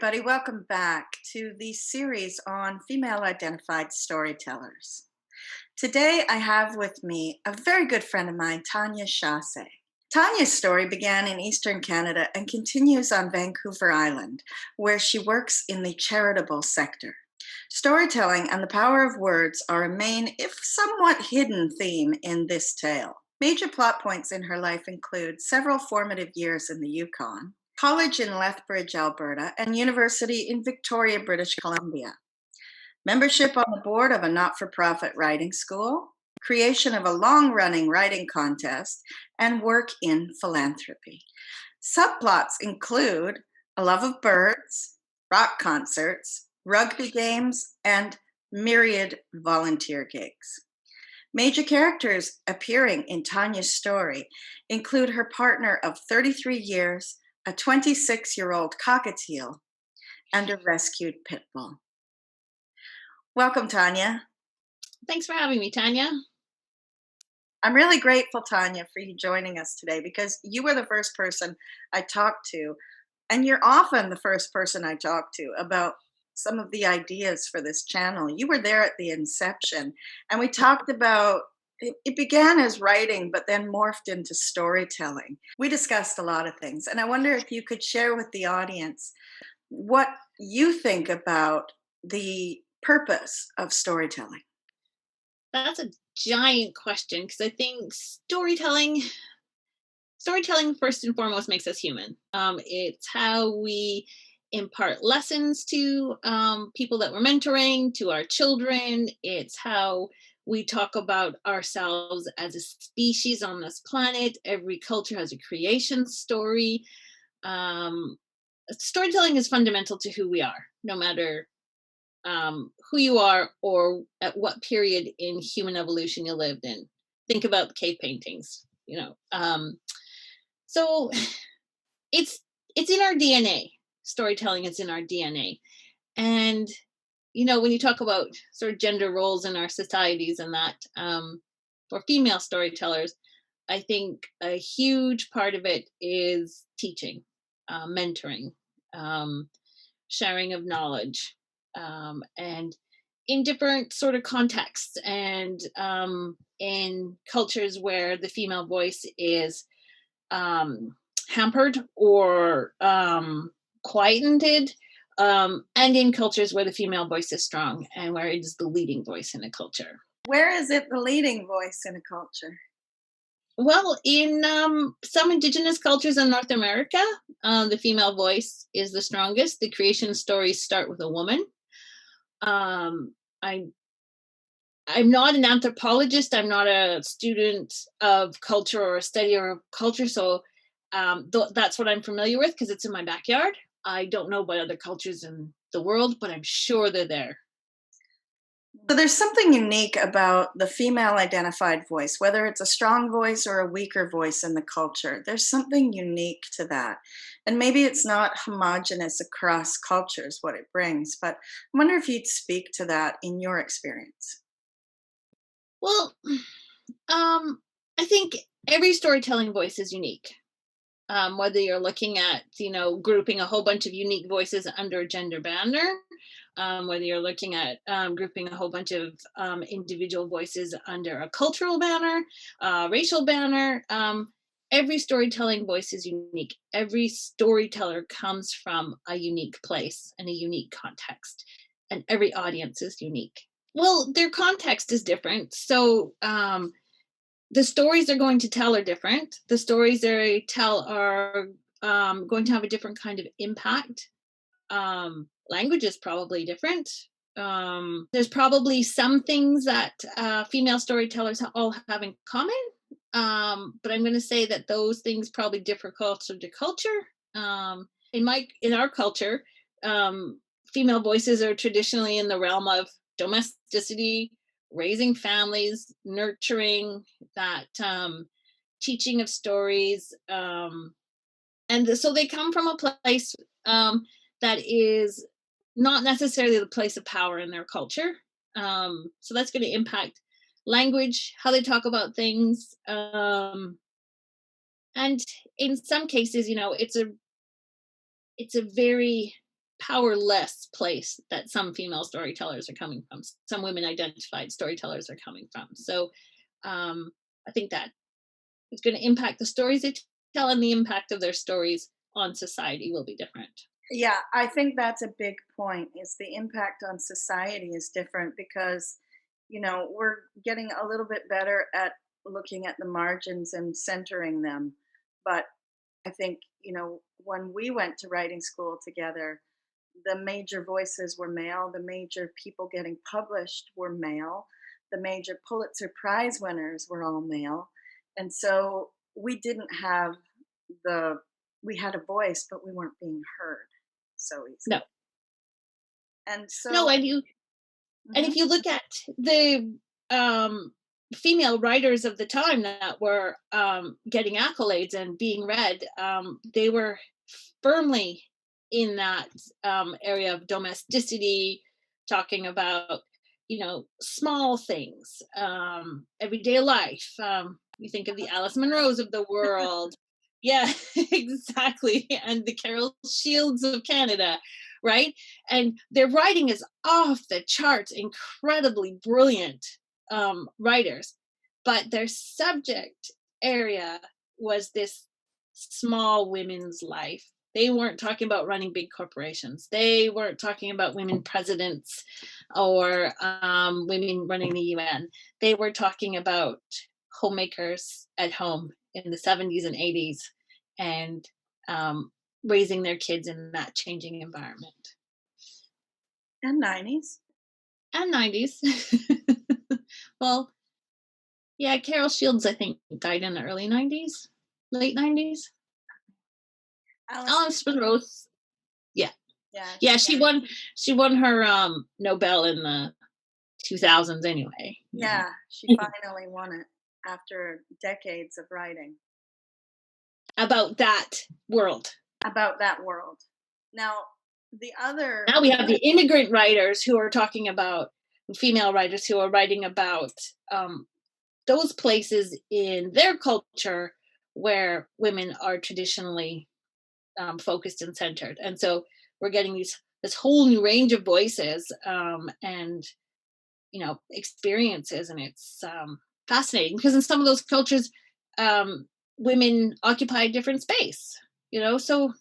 everybody. Welcome back to the series on female identified storytellers. Today, I have with me a very good friend of mine, Tanya Chassé. Tanya's story began in Eastern Canada and continues on Vancouver Island, where she works in the charitable sector. Storytelling and the power of words are a main, if somewhat hidden, theme in this tale. Major plot points in her life include several formative years in the Yukon, college in Lethbridge, Alberta, and university in Victoria, British Columbia. Membership on the board of a not-for-profit writing school, creation of a long-running writing contest, and work in philanthropy. Subplots include a love of birds, rock concerts, rugby games, and myriad volunteer gigs. Major characters appearing in Tanya's story include her partner of 33 years, a 26-year-old cockateel, and a rescued pitbull. Welcome, Tanya. Thanks for having me, Tanya. I'm really grateful, Tanya, for you joining us today because you were the first person I talked to, and you're often the first person I talk to about some of the ideas for this channel. You were there at the inception, and we talked about it began as writing, but then morphed into storytelling. We discussed a lot of things, and I wonder if you could share with the audience what you think about the purpose of storytelling. That's a giant question because I think storytelling first and foremost makes us human. It's how we impart lessons to people that we're mentoring, to our children. It's how we talk about ourselves as a species on this planet. Every culture has a creation story. Storytelling is fundamental to who we are, no matter who you are or at what period in human evolution you lived in. Think about cave paintings, so it's in our DNA. Storytelling is in our DNA. And when you talk about sort of gender roles in our societies and that, for female storytellers, I think a huge part of it is teaching, mentoring, sharing of knowledge, and in different sort of contexts, and in cultures where the female voice is hampered or quietened, and in cultures where the female voice is strong and where it is the leading voice in a culture. Where is it the leading voice in a culture? Well, in some indigenous cultures in North America, the female voice is the strongest. The creation stories start with a woman. I'm not an anthropologist. I'm not a student of culture or a studier of culture. So that's what I'm familiar with because it's in my backyard. I don't know about other cultures in the world, but I'm sure they're there. So there's something unique about the female identified voice, whether it's a strong voice or a weaker voice in the culture. There's something unique to that. And maybe it's not homogenous across cultures, what it brings, but I wonder if you'd speak to that in your experience. Well, I think every storytelling voice is unique. Whether you're looking at, grouping a whole bunch of unique voices under a gender banner, whether you're looking at grouping a whole bunch of individual voices under a cultural banner, racial banner, every storytelling voice is unique. Every storyteller comes from a unique place and a unique context, and every audience is unique. Well, their context is different. So the stories they're going to tell are different. The stories they tell are going to have a different kind of impact. Language is probably different. There's probably some things that female storytellers all have in common, but I'm going to say that those things probably differ culture to culture. In our culture, female voices are traditionally in the realm of domesticity, raising families, nurturing, that teaching of stories, and so they come from a place that is not necessarily the place of power in their culture. So that's going to impact language, how they talk about things, and in some cases, it's a very powerless place that some female storytellers are coming from. Some women identified storytellers are coming from. So I think that it's going to impact the stories they tell, and the impact of their stories on society will be different. Yeah, I think that's a big point, is the impact on society is different because, we're getting a little bit better at looking at the margins and centering them. But I think, when we went to writing school together, the major voices were male, the major people getting published were male, the major Pulitzer Prize winners were all male. And so we didn't have the we had a voice, but we weren't being heard so easily. No, And no, so and mhm, if you look at the female writers of the time that were getting accolades and being read, they were firmly in that area of domesticity, talking about small things, everyday life. You think of the Alice Munros of the world. Yeah, exactly, and the Carol Shields of Canada, right? And their writing is off the charts, incredibly brilliant writers, but their subject area was this small women's life. They weren't talking about running big corporations. They weren't talking about women presidents or women running the UN. They were talking about homemakers at home in the 70s and 80s, and um, raising their kids in that changing environment. and 90s. And 90s. Well, yeah, Carol Shields, I think, died in the early 90s, late 90s. Alice, Alice Munros, yeah. yeah, Yeah, she won her Nobel in the 2000s anyway. yeah, she finally won it after decades of writing About that world. about that world. Now, the other Now we have the immigrant writers who are talking about female writers who are writing about um, those places in their culture where women are traditionally focused and centered. And so we're getting this whole new range of voices and experiences, and it's fascinating because in some of those cultures, women occupy a different space. So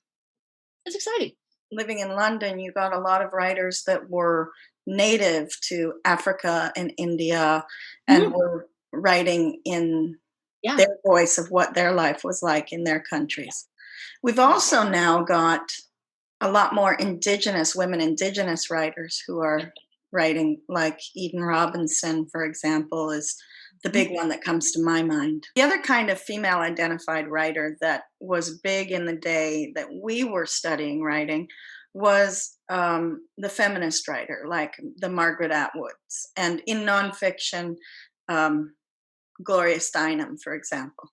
it's exciting. living in London, you got a lot of writers that were native to Africa and India and Mhm. were writing in Yeah, their voice of what their life was like in their yeah, countries. We've yeah, also now got a lot more indigenous writers who are writing, like Eden Robinson, for example, is the mhm, big one that comes to my mind. The other kind of female identified writer that was big in the day that we were studying writing was the feminist writer, like the Margaret Atwoods, and in nonfiction, um, Gloria Steinem, for example.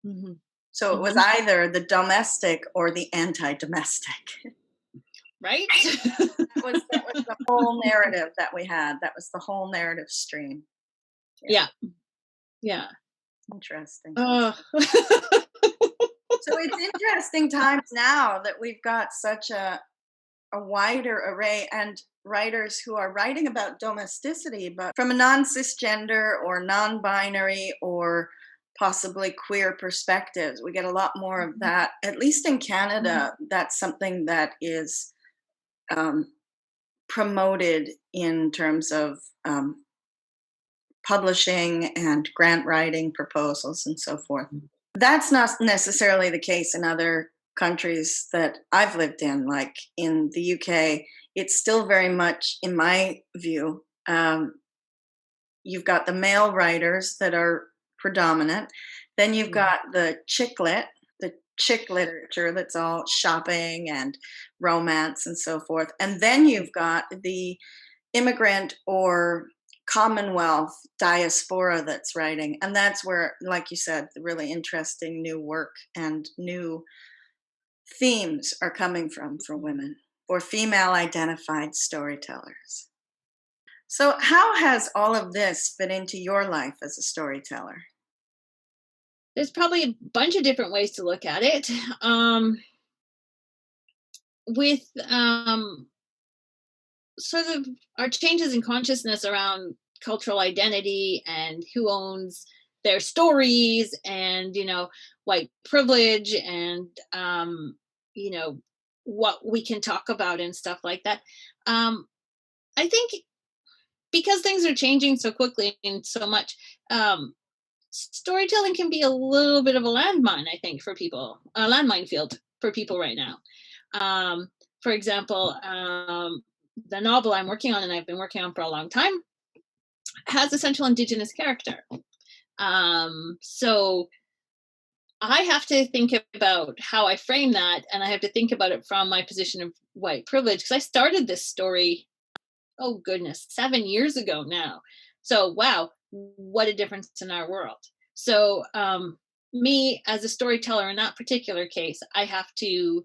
mhm, So it was mhm. either the domestic or the anti-domestic. Right. That was the whole narrative that we had. That was the whole narrative stream. Yeah, Yeah, yeah. interesting. Oh. So it's interesting times now that we've got such a wider array and writers who are writing about domesticity, but from a non-cisgender or non-binary or possibly queer perspectives. We get a lot more of Mhm, that. At least in mhm, Canada, that's something that is um, promoted in terms of publishing and grant writing proposals and so forth. That's not necessarily the case in other countries that I've lived in, like in the UK. It's still very much, in my view, you've got the male writers that are predominant. Then you've mhm, got the chick literature that's all shopping and romance and so forth. And then you've got the immigrant or Commonwealth diaspora that's writing. And that's where, like you said, the really interesting new work and new themes are coming from for mhm. women, for female identified storytellers. So, how has all of this fit into your life as a storyteller? There's probably a bunch of different ways to look at it. with sort of our changes in consciousness around cultural identity and who owns their stories, and white privilege, and you know what we can talk about and stuff like that. I think because things are changing so quickly and so much, storytelling can be a little bit of a landmine, I think, for people, a landmine field for people right now. For example, the novel I'm working on, and I've been working on for a long time, has a central Indigenous character. So I have to think about how I frame that, and I have to think about it from my position of white privilege, because I started this story, oh goodness, 7 years ago now. So wow, what a difference in our world. So me as a storyteller in that particular case, I have to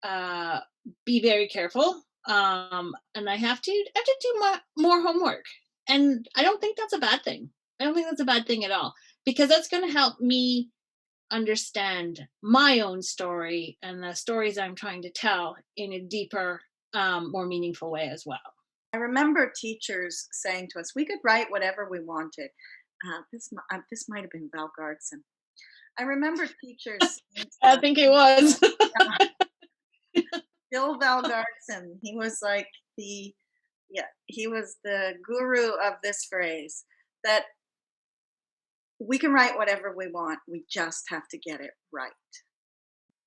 uh, be very careful, and I have to do more homework. And I don't think that's a bad thing. I don't think that's a bad thing at all, because that's going to help me understand my own story and the stories I'm trying to tell in a deeper, more meaningful way as well. I remember teachers saying to us, we could write whatever we wanted. This might have been Val Gardson. I remember teachers saying to I us, think it was. Bill Val Gardson, he was like he was the guru of this phrase that we can write whatever we want. We just have to get it right.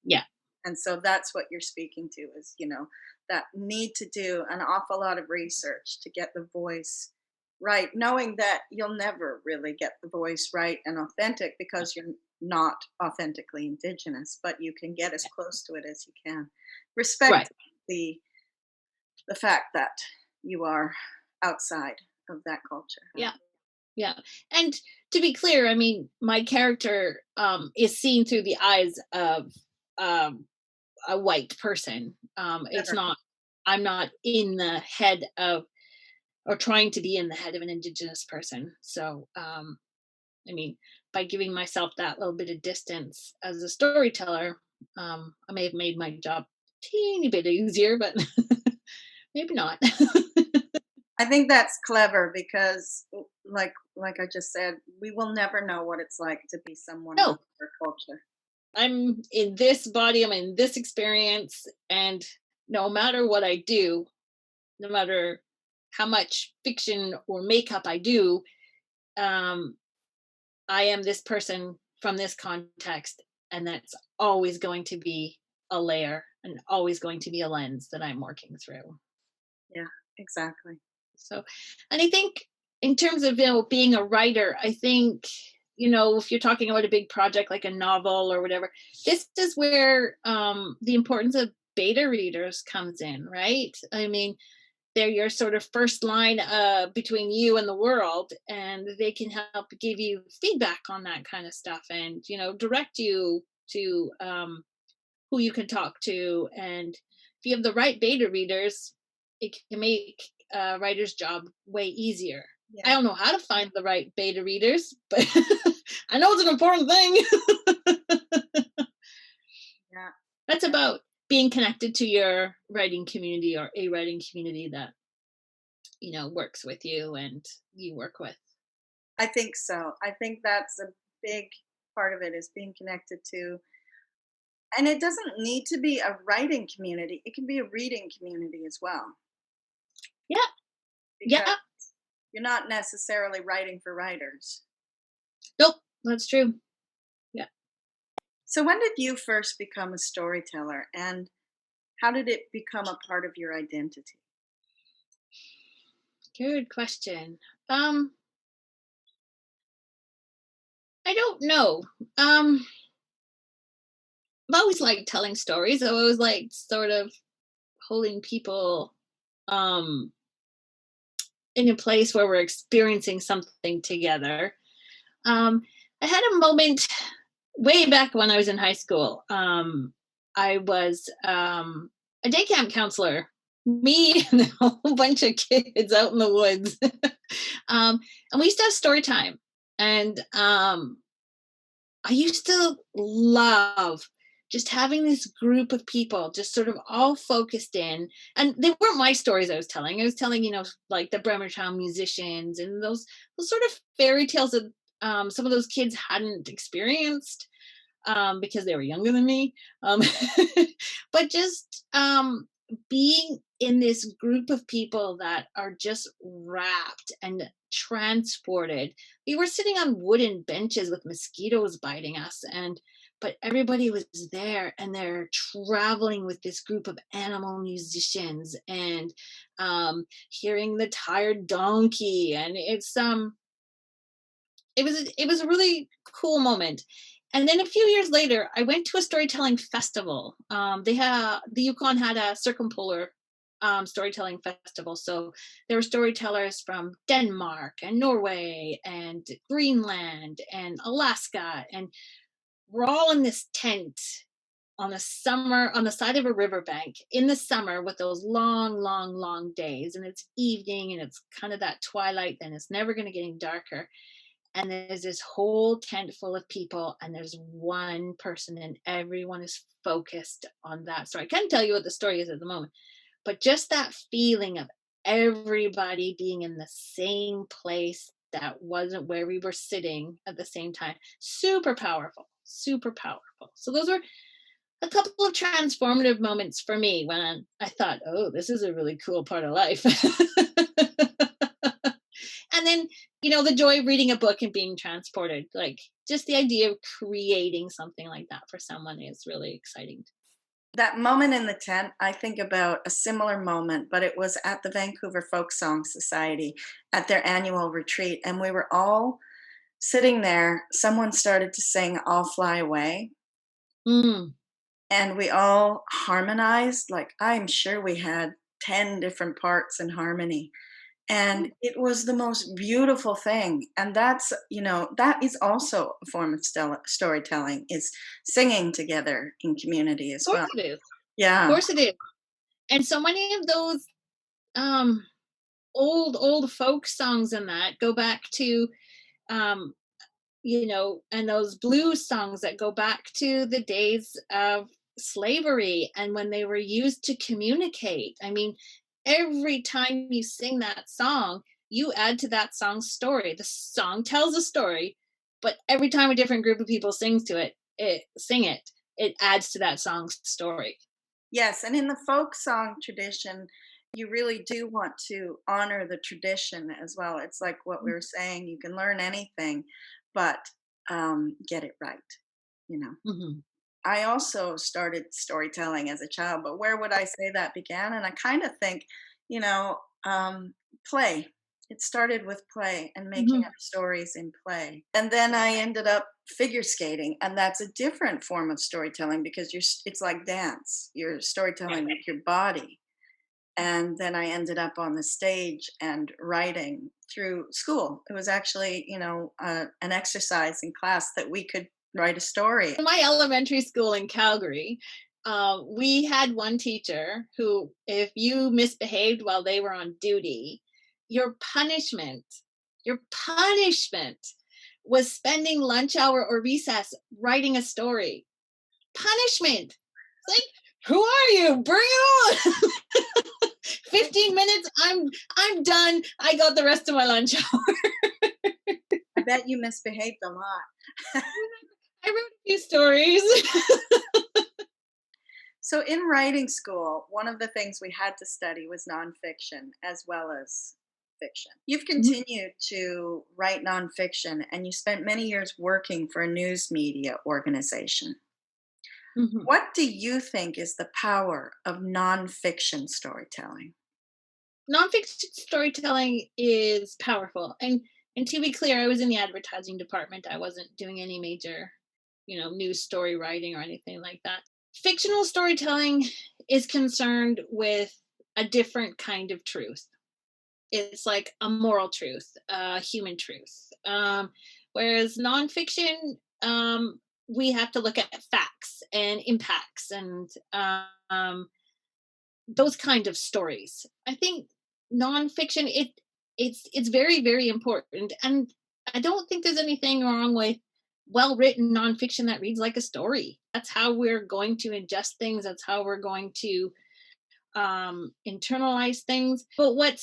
Yeah. And so that's what you're speaking to is, that need to do an awful lot of research to get the voice right, knowing that you'll never really get the voice right and authentic because you're not authentically indigenous, but you can get as close to it as you can. Right. Respect the the fact that you are outside of that culture. Yeah. Yeah. And to be clear, I mean, my character is seen through the eyes of um, a white person. It's Sure. not, I'm not in the head of, or trying to be in the head of, an indigenous person. So, I mean, by giving myself that little bit of distance as a storyteller, I may have made my job teeny bit easier, but maybe not. I think that's clever because like I just said, we will never know what it's like to be someone of No, our culture. I'm in this body, I'm in this experience, and no matter what I do, no matter how much fiction or makeup I do, um, I am this person from this context, and that's always going to be a layer and always going to be a lens that I'm working through. Yeah, exactly. So, and I think in terms of being a writer, I think if you're talking about a big project like a novel or whatever, this is where the importance of beta readers comes in, right? I mean, they're your sort of first line between you and the world, and they can help give you feedback on that kind of stuff, and direct you to who you can talk to. And if you have the right beta readers, it can make a writer's job way easier. I Yeah, don't know how to find the right beta readers, but I know it's an important thing. yeah. That's about being connected to your writing community, or a writing community that works with you and you work with. I think so. I think that's a big part of it is being connected to, and it doesn't need to be a writing community. It can be a reading community as well, Yeah, because yeah. you're not necessarily writing for writers. Nope, that's true. Yeah. So when did you first become a storyteller and how did it become a part of your identity? Good question. Um, I don't know. Um, I've always liked telling stories. I've always liked sort of holding people um in a place where we're experiencing something together. Um, I had a moment way back when I was in high school. I was a day camp counselor. Me and a whole bunch of kids out in the woods, and we used to have story time. And I used to love just having this group of people just sort of all focused in, and they weren't my stories I was telling, like the Bremertown musicians and those sort of fairy tales that some of those kids hadn't experienced because they were younger than me. But just being in this group of people that are just wrapped and transported. We were sitting on wooden benches with mosquitoes biting us, and but everybody was there, and they're traveling with this group of animal musicians, and hearing the tired donkey, and it was a really cool moment. And then a few years later, I went to a storytelling festival. The Yukon had a circumpolar storytelling festival, so there were storytellers from Denmark and Norway and Greenland and Alaska, and we're all in this tent on the side of a riverbank in the summer with those long, long, long days, and it's evening and it's kind of that twilight, and it's never going to get any darker, and there's this whole tent full of people, and there's one person, and everyone is focused on that story. I can't tell you what the story is at the moment, but just that feeling of everybody being in the same place that wasn't where we were sitting at the same time, super powerful, super powerful. So those were a couple of transformative moments for me when I thought, oh, this is a really cool part of life. And then, the joy of reading a book and being transported, like just the idea of creating something like that for someone is really exciting. That moment in the tent, I think about a similar moment, but it was at the Vancouver Folk Song Society at their annual retreat. And we were all sitting there. Someone started to sing I'll Fly Away. Mm. And we all harmonized. Like, I'm sure we had 10 different parts in harmony. And it was the most beautiful thing. And that is also a form of storytelling, is singing together in community as Of course well. it is. Of Yeah. course it is. And so many of those um, old folk songs and that go back to um, and those blues songs that go back to the days of slavery and when they were used to communicate. I mean, every time you sing that song, you add to that song's story. The song tells a story, but every time a different group of people it adds to that song's story. Yes, and in the folk song tradition, you really do want to honor the tradition as well. It's like what we were saying, you can learn anything, but get it right, you know. Mhm. I also started storytelling as a child, but where would I say that began? And I kind of think, you know, um, play. It started with play and making Mhm. up stories in play. And then I ended up figure skating, and that's a different form of storytelling because it's like dance. You're storytelling with your body. And then I ended up on the stage and writing through school. It was actually, an exercise in class that we could write a story. In my elementary school in Calgary, we had one teacher who, if you misbehaved while they were on duty, your punishment, your punishment was spending lunch hour or recess writing a story. Punishment. It's like, who are you? Bring it on. 15 minutes, I'm done. I got the rest of my lunch hour. I bet you misbehaved a lot. I wrote a few stories. So, in writing school, one of the things we had to study was nonfiction as well as fiction. You've Mhm. continued to write nonfiction and you spent many years working for a news media organization. Mhm. What do you think is the power of nonfiction storytelling? Nonfiction storytelling is powerful. And to be clear, I was in the advertising department. I wasn't doing any major, news story writing or anything like that. Fictional storytelling is concerned with a different kind of truth. It's like a moral truth, a human truth. Whereas nonfiction, we have to look at facts and impacts and those kind of stories. I think nonfiction it's very very important, and I don't think there's anything wrong with well-written nonfiction that reads like a story. That's how we're going to ingest things. That's how we're going to internalize things. But what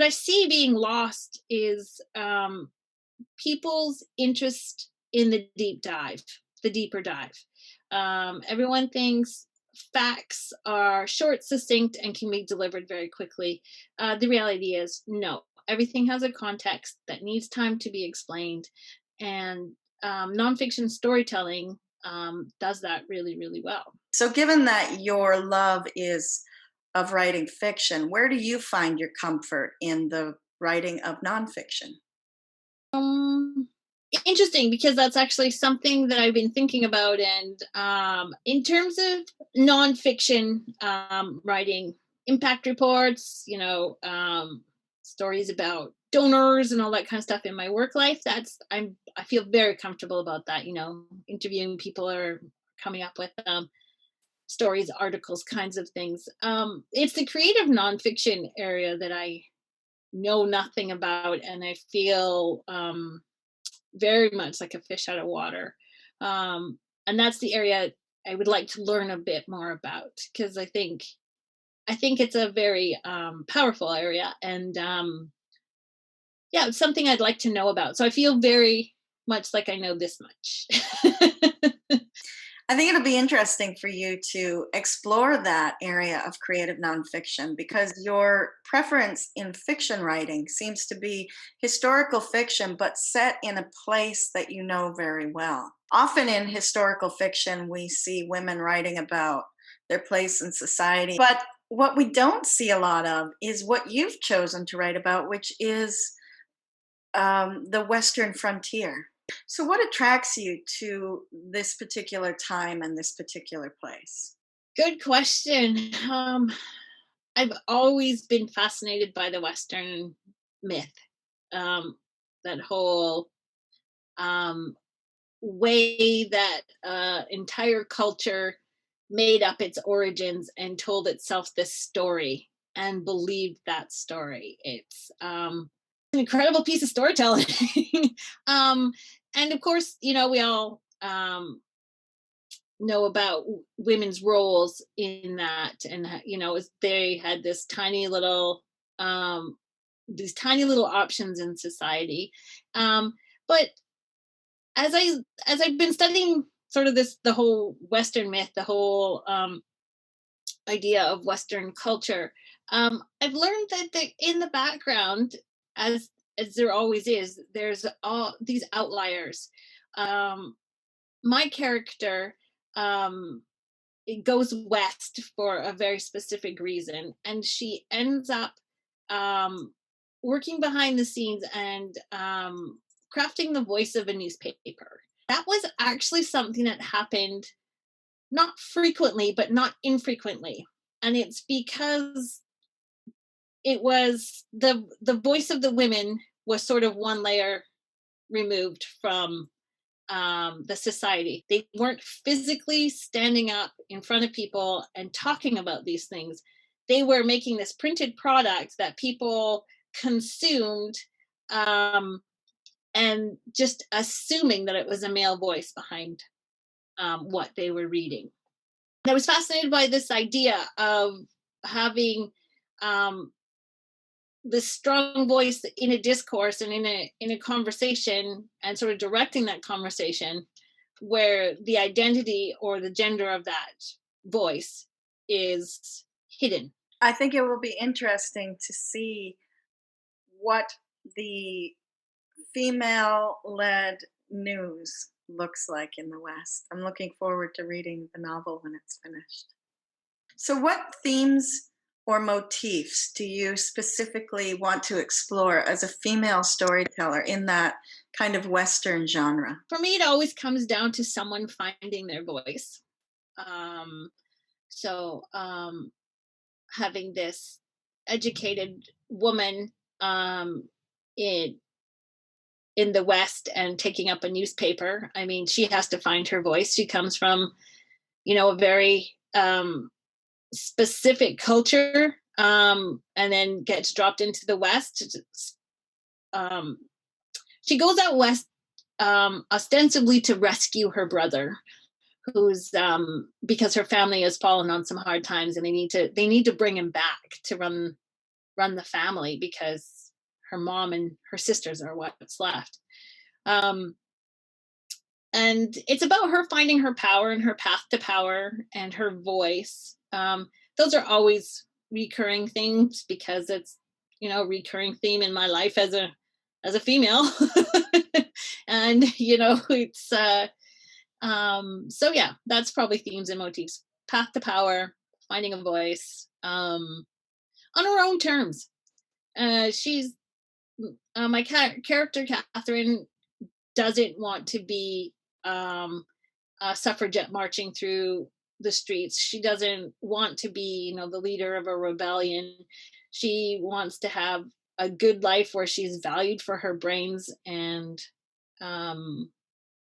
I see being lost is people's interest in the deep dive, the deeper dive. Everyone thinks facts are short, succinct, and can be delivered very quickly. The reality is, no, everything has a context that needs time to be explained. And nonfiction storytelling does that really, really well. So, given that your love is of writing fiction, where do you find your comfort in the writing of nonfiction? Um, Interesting, because that's actually something that I've been thinking about. And in terms of nonfiction writing, impact reports, stories about donors and all that kind of stuff in my work life, I feel very comfortable about that. Interviewing people or coming up with stories, articles, kinds of things. It's the creative nonfiction area that I know nothing about, and I feel very much like a fish out of water. And that's the area I would like to learn a bit more about, because I think it's a very powerful area, and yeah, it's something I'd like to know about. So I feel very much like I know this much. I think it'll be interesting for you to explore that area of creative nonfiction because your preference in fiction writing seems to be historical fiction, but set in a place that you know very well. Often in historical fiction, we see women writing about their place in society, but what we don't see a lot of is what you've chosen to write about, which is the Western frontier. So, what attracts you to this particular time and this particular place? Good question. I've always been fascinated by the Western myth. That whole um, way that entire culture made up its origins and told itself this story and believed that story. It's an incredible piece of storytelling. um, and of course, we all know about women's roles in that, and they had um, these tiny little options in society. But as I've been studying sort of the whole Western myth, the whole idea of Western culture, I've learned that in the background, as there always is, there's all these outliers. Um, my character, um, it goes west for a very specific reason, and she ends up um, working behind the scenes and crafting the voice of a newspaper. That was actually something that happened not frequently, but not infrequently. And it's because it was the voice of the women was sort of one layer removed from the society. They weren't physically standing up in front of people and talking about these things. They were making this printed product that people consumed, um, and just assuming that it was a male voice behind what they were reading. And I was fascinated by this idea of having um, this strong voice in a discourse and in a conversation, and sort of directing that conversation where the identity or the gender of that voice is hidden. I think it will be interesting to see what the female led news looks like in the West. I'm looking forward to reading the novel when it's finished. So, what themes or motifs do you specifically want to explore as a female storyteller in that kind of Western genre? For me, it always comes down to someone finding their voice. um, so having this educated woman um, in in the West and taking up a newspaper. I mean, she has to find her voice. She comes from, a very specific culture, and then gets dropped into the West. Um, she goes out west ostensibly to rescue her brother, who's because her family has fallen on some hard times, and they need to bring him back to run the family, because her mom and her sisters are what's left. Um, and it's about her finding her power and her path to power and her voice. Those are always recurring things, because it's, recurring theme in my life as a female. And it's so yeah, that's probably themes and motifs: path to power, finding a voice, on her own terms. She's My character Catherine doesn't want to be um, a suffragette marching through the streets. She doesn't want to be, the leader of a rebellion. She wants to have a good life where she's valued for her brains, and um,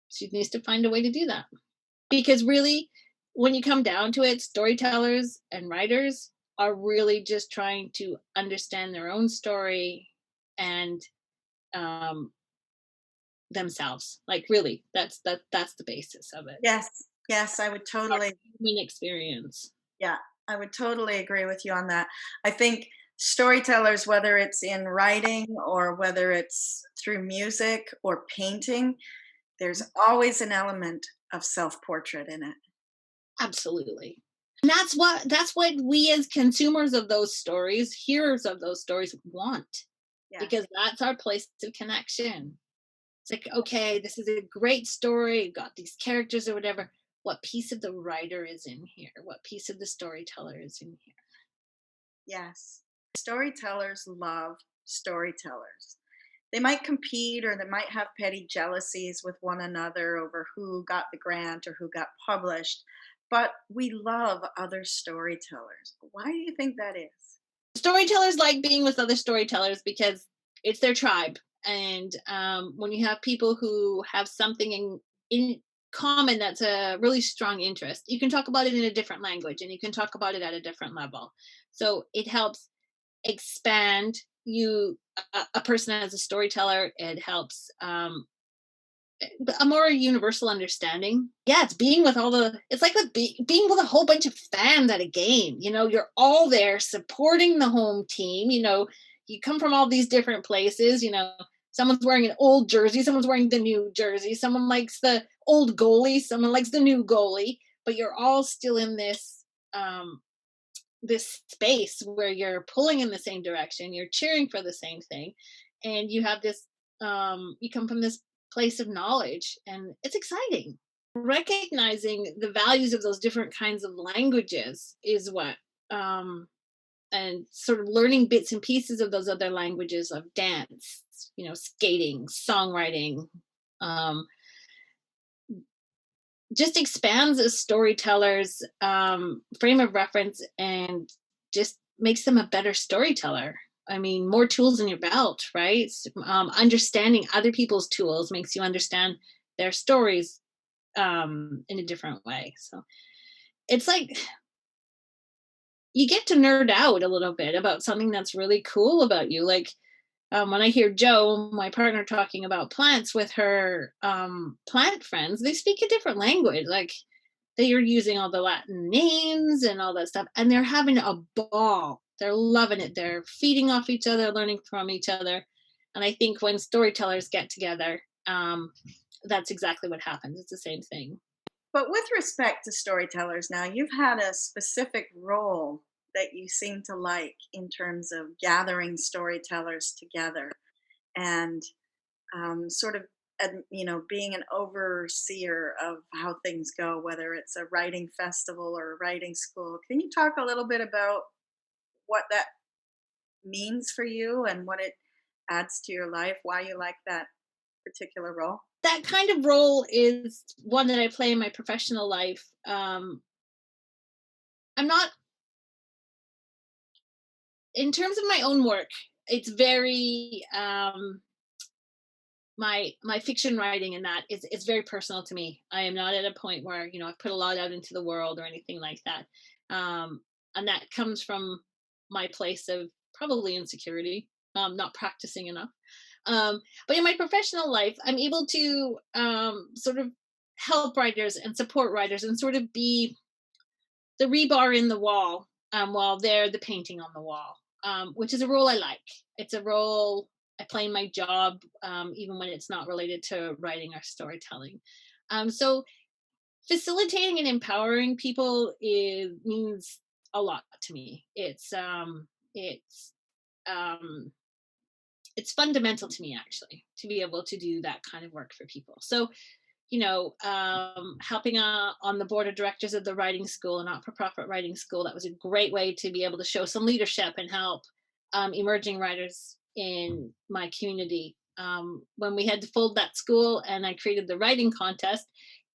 she needs to find a way to do that. Because really, when you come down to it, storytellers and writers are really just trying to understand their own story and um, themselves. Like, really, that's the basis of it. Yes, yes, I would Our totally, human experience. yeah, I would totally agree with you on that. I think storytellers, whether it's in writing or whether it's through music or painting, there's always an element of self-portrait in it. Absolutely. And that's what we as consumers of those stories, hearers of those stories, want, Yes, because that's our place of connection. It's like, okay, this is a great story, got these characters or whatever. What piece of the writer is in here? What piece of the storyteller is in here? yes. Storytellers love storytellers. They might compete or they might have petty jealousies with one another over who got the grant or who got published, but we love other storytellers. Why do you think that is? Storytellers like being with other storytellers because it's their tribe. And when you have people who have something in common that's a really strong interest, you can talk about it in a different language and you can talk about it at a different level. So it helps expand you, a person as a storyteller. It helps a more universal understanding. Yeah, it's being with all the, it's like being with a whole bunch of fans at a game. You're all there supporting the home team. You come from all these different places. Someone's wearing an old jersey, someone's wearing the new jersey, someone likes the old goalie, someone likes the new goalie, but you're all still in this space where you're pulling in the same direction, you're cheering for the same thing, and you have this you come from this place of knowledge, and it's exciting. Recognizing the values of those different kinds of languages is what um and sort of learning bits and pieces of those other languages, of dance, skating, songwriting, um just expands a storyteller's frame of reference, and just makes them a better storyteller. I mean, more tools in your belt, right? Understanding other people's tools makes you understand their stories in a different way. So it's like you get to nerd out a little bit about something that's really cool about you. Like when I hear Jo, my partner, talking about plants with her plant friends, they speak a different language. Like they are using all the Latin names and all that stuff, and they're having a ball. They're loving it. They're feeding off each other, learning from each other. And I think when storytellers get together, that's exactly what happens. It's the same thing. But with respect to storytellers now, you've had a specific role that you seem to like in terms of gathering storytellers together and sort of, being an overseer of how things go, whether it's a writing festival or a writing school. Can you talk a little bit about what that means for you and what it adds to your life, why you like that particular role? That kind of role is one that I play in my professional life. I'm not, in terms of my own work, it's very my fiction writing, and that is very personal to me. I am not at a point where I've put a lot out into the world or anything like that, and that comes from my place of probably insecurity, not practicing enough. But in my professional life, I'm able to sort of help writers and support writers and sort of be the rebar in the wall while they're the painting on the wall, which is a role I like. It's a role I play in my job, even when it's not related to writing or storytelling. So facilitating and empowering people means a lot to me. Um, it's fundamental to me actually to be able to do that kind of work for people. So helping on the board of directors of the writing school, a not-for-profit writing school, that was a great way to be able to show some leadership and help emerging writers in my community. When we had to fold that school and I created the writing contest,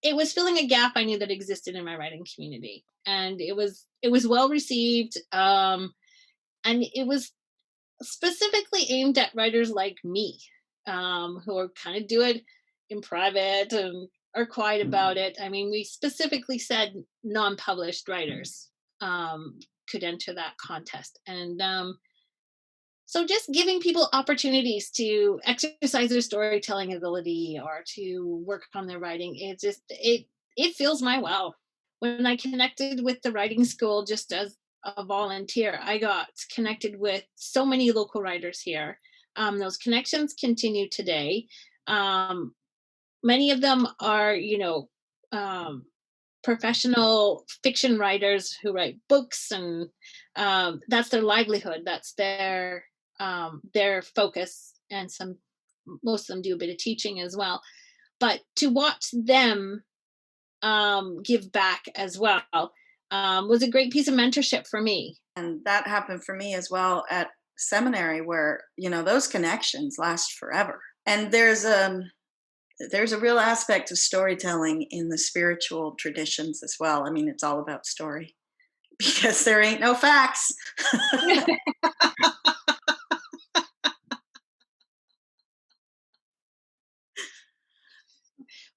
it was filling a gap I knew that existed in my writing community, and it was well received, and it was specifically aimed at writers like me, who are kind of do it in private and are quiet about it. I mean, we specifically said non-published writers could enter that contest, and so just giving people opportunities to exercise their storytelling ability or to work on their writing, it fills my well. When I connected with the writing school just as a volunteer, I got connected with so many local writers here. Those connections continue today. Um, Many of them are, um, professional fiction writers who write books, and that's their livelihood. That's their focus, and most of them do a bit of teaching as well. But to watch them give back as well was a great piece of mentorship for me. And that happened for me as well at seminary, where, those connections last forever. And there's a real aspect of storytelling in the spiritual traditions as well. I mean, it's all about story because there ain't no facts.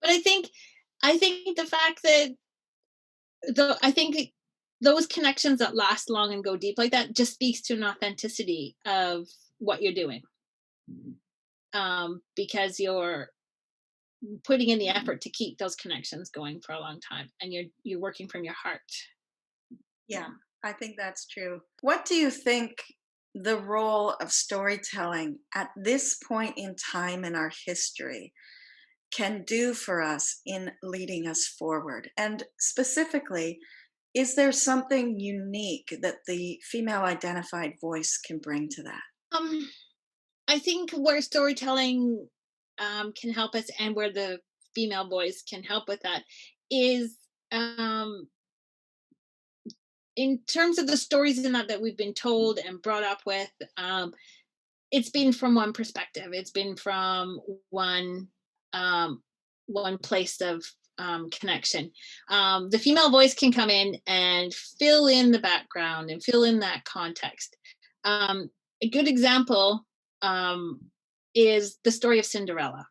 But I think the fact that I think those connections that last long and go deep like that just speaks to an authenticity of what you're doing, because you're putting in the effort to keep those connections going for a long time, and you're working from your heart. Yeah, I think that's true. What do you think the role of storytelling at this point in time in our history can do for us in leading us forward? And specifically, is there something unique that the female identified voice can bring to that? um I think where storytelling can help us, and where the female voice can help with that, is in terms of the stories in that we've been told and brought up with. It's been from one perspective. It's been from um, one place of connection. The female voice can come in and fill in the background and fill in that context. A good example um, is the story of Cinderella.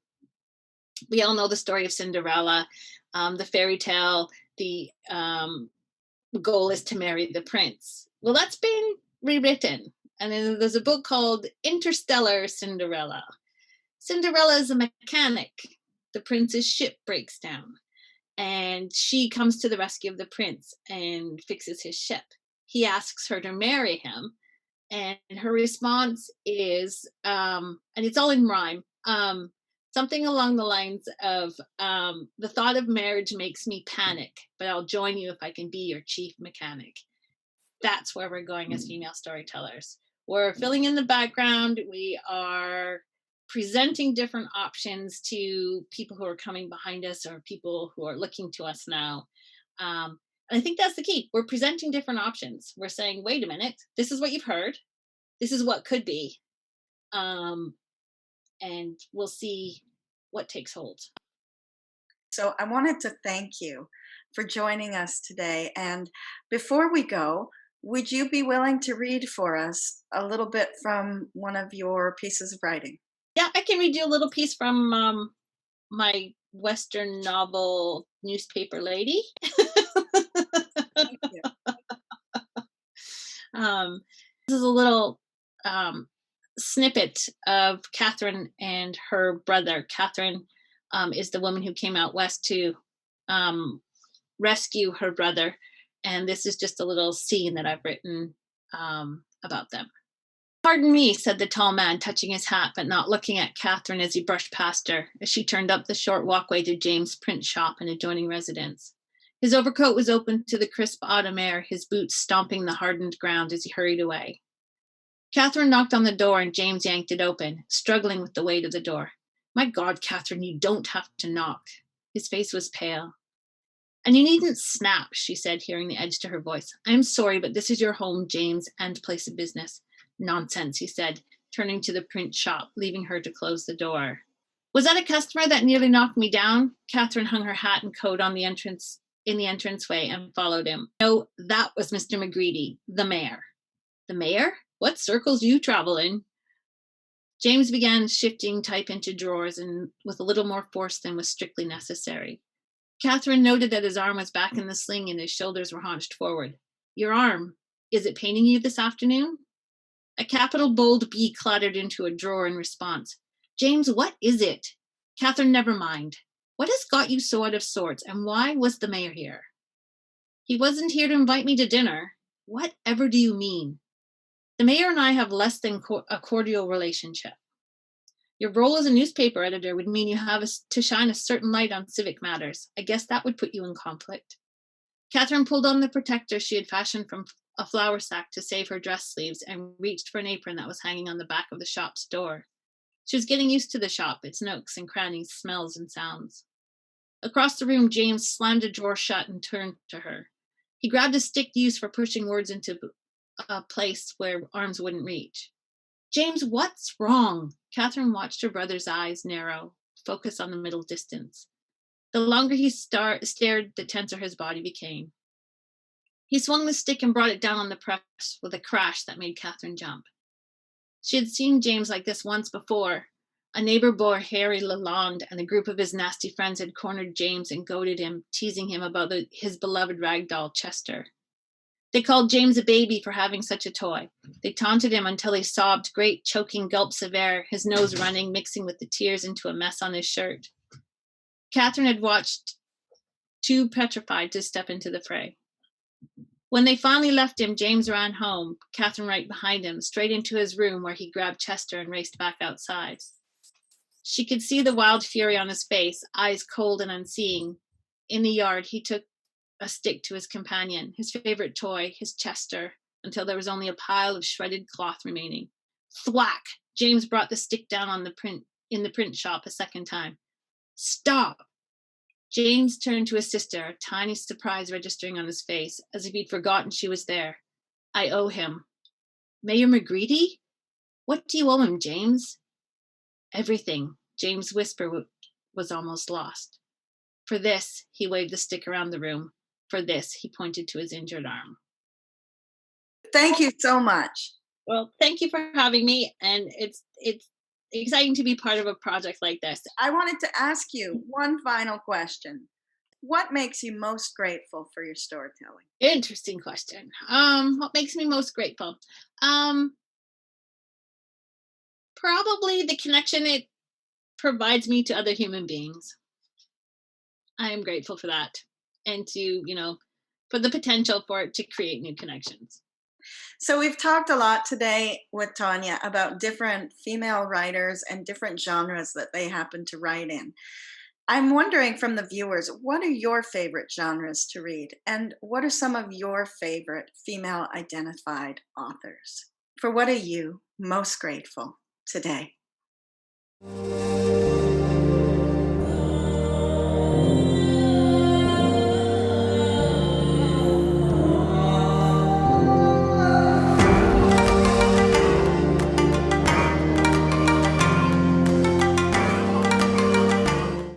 We all know the story of Cinderella, the fairy tale. The goal is to marry the prince. Well, that's been rewritten. And then there's a book called Interstellar Cinderella. Cinderella is a mechanic. The prince's ship breaks down, and she comes to the rescue of the prince and fixes his ship. He asks her to marry him, and her response is, and it's all in rhyme, something along the lines of, the thought of marriage makes me panic, but I'll join you if I can be your chief mechanic. That's where we're going as female storytellers. We're filling in the background. We are presenting different options to people who are coming behind us or people who are looking to us now. And I think that's the key. We're presenting different options. We're saying, wait a minute, this is what you've heard. This is what could be. Um, and we'll see what takes hold. So I wanted to thank you for joining us today. And before we go, would you be willing to read for us a little bit from one of your pieces of writing? Yeah, I can read you a little piece from my Western novel, Newspaper Lady. Thank you. um, this is a little um, snippet of Catherine and her brother. Catherine is the woman who came out west to um, rescue her brother. And this is just a little scene that I've written about them. Pardon me, said the tall man, touching his hat, but not looking at Catherine as he brushed past her, as she turned up the short walkway to James' print shop and adjoining residence. His overcoat was open to the crisp autumn air, his boots stomping the hardened ground as he hurried away. Catherine knocked on the door and James yanked it open, struggling with the weight of the door. My God, Catherine, you don't have to knock. His face was pale. And you needn't snap, she said, hearing the edge to her voice. I'm sorry, but this is your home, James, and place of business. Nonsense, he said, turning to the print shop, leaving her to close the door. Was that a customer that nearly knocked me down? Catherine hung her hat and coat on the entranceway and followed him. No, that was Mr. McGreedy, the mayor. The mayor? What circles you travel in? James began shifting type into drawers and with a little more force than was strictly necessary. Catherine noted that his arm was back in the sling and his shoulders were hunched forward. Your arm, is it paining you this afternoon? A capital bold B clattered into a drawer in response. James, what is it? Catherine, never mind. What has got you so out of sorts, and why was the mayor here? He wasn't here to invite me to dinner. Whatever do you mean? The mayor and I have less than a cordial relationship. Your role as a newspaper editor would mean you have to shine a certain light on civic matters. I guess that would put you in conflict. Catherine pulled on the protector she had fashioned from a flour sack to save her dress sleeves and reached for an apron that was hanging on the back of the shop's door. She was getting used to the shop, its nooks and crannies, smells and sounds. Across the room, James slammed a drawer shut and turned to her. He grabbed a stick used for pushing words into a place where arms wouldn't reach. James, what's wrong? Catherine watched her brother's eyes narrow, focus on the middle distance. The longer he stared, the tenser his body became. He swung the stick and brought it down on the press with a crash that made Catherine jump. She had seen James like this once before. A neighbor boy, Harry Lalonde, and a group of his nasty friends had cornered James and goaded him, teasing him about his beloved rag doll, Chester. They called James a baby for having such a toy. They taunted him until he sobbed great choking gulps of air, his nose running, mixing with the tears into a mess on his shirt. Catherine had watched, too petrified to step into the fray. When they finally left him, James ran home, Catherine right behind him, straight into his room where he grabbed Chester and raced back outside. She could see the wild fury on his face, eyes cold and unseeing. In the yard, he took a stick to his companion, his favorite toy, his Chester, until there was only a pile of shredded cloth remaining. Thwack! James brought the stick down in the print shop a second time. Stop! James turned to his sister, a tiny surprise registering on his face, as if he'd forgotten she was there. I owe him. Mayor McGreedy? What do you owe him, James? Everything. James' whisper was almost lost. For this, he waved the stick around the room. For this, he pointed to his injured arm. Thank you so much. Well, thank you for having me, and it's exciting to be part of a project like this. I wanted to ask you one final question. What makes you most grateful for your storytelling? Interesting question. What makes me most grateful? Probably the connection it provides me to other human beings. I am grateful for that, and for the potential for it to create new connections. So we've talked a lot today with Tanya about different female writers and different genres that they happen to write in. I'm wondering from the viewers, what are your favorite genres to read? And what are some of your favorite female identified authors? For what are you most grateful today?